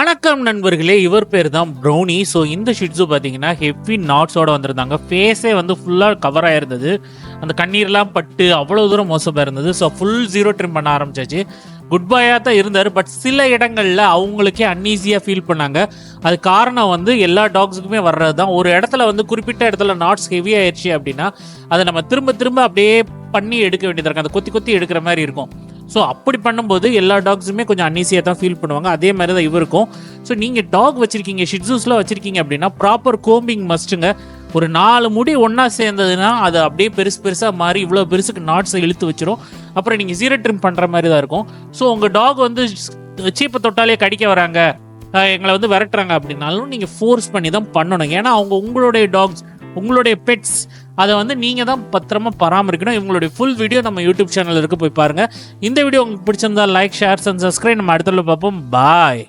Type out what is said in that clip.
வணக்கம் நண்பர்களே, இவர் பேர் தான் ப்ரௌனி. ஸோ இந்த ஷிட்ஸு பார்த்தீங்கன்னா ஹெவி நாட்ஸோட வந்திருந்தாங்க. ஃபேஸே வந்து ஃபுல்லாக கவர் ஆயிருந்தது. அந்த கண்ணீர்லாம் பட்டு அவ்வளோ தூரம் மோசமாக இருந்தது. ஸோ ஃபுல் ஜீரோ ட்ரிம் பண்ண ஆரம்பிச்சாச்சு. குட் பாயாக தான் இருந்தார். பட் சில இடங்களில் அவங்களுக்கே அன்ஈஸியாக ஃபீல் பண்ணாங்க. அது காரணம் வந்து எல்லா டாக்ஸுக்குமே வர்றது தான். ஒரு இடத்துல வந்து குறிப்பிட்ட இடத்துல நாட்ஸ் ஹெவி ஆயிடுச்சு அப்படின்னா அதை நம்ம திரும்ப திரும்ப அப்படியே பண்ணி எடுக்க வேண்டியதாக இருக்கும். அதை கொத்தி கொத்தி எடுக்கிற மாதிரி இருக்கும். ஸோ அப்படி பண்ணும்போது எல்லா டாக்ஸுமே கொஞ்சம் அன்ஈஸியாக தான் ஃபீல் பண்ணுவாங்க. அதே மாதிரி தான் இவருக்கும். ஸோ நீங்கள் டாக் வச்சுருக்கீங்க, ஷிட்ஸூஸ்லாம் வச்சுருக்கீங்க அப்படின்னா ப்ராப்பர் கோம்பிங் மஸ்ட்டுங்க. ஒரு 4 முடி ஒன்றா சேர்ந்ததுன்னா அது அப்படியே பெருசாக மாறி இவ்வளோ பெருசுக்கு நாட்ஸை இழுத்து வச்சிரும். அப்புறம் நீங்கள் ஜீரோ ட்ரிம் பண்ணுற மாதிரி தான் இருக்கும். ஸோ உங்கள் டாக் வந்து சீப்பை தொட்டாலே கடிக்க வராங்க, எங்களை வந்து விரட்டுறாங்க அப்படின்னாலும் நீங்கள் ஃபோர்ஸ் பண்ணி தான் பண்ணணும். ஏன்னா அவங்க உங்களுடைய டாக்ஸ், உங்களுடைய பெட்ஸ், அதை வந்து நீங்கள் தான் பத்திரமா பராமரிக்கணும். இவங்களுடைய ஃபுல் வீடியோ நம்ம யூடியூப் சேனல் இருக்கு, போய் பாருங்கள். இந்த வீடியோ உங்களுக்கு பிடிச்சிருந்தா லைக், ஷேர் அண்ட் சப்ஸ்கிரைப். நம்ம அடுத்த பார்ப்போம். பாய்.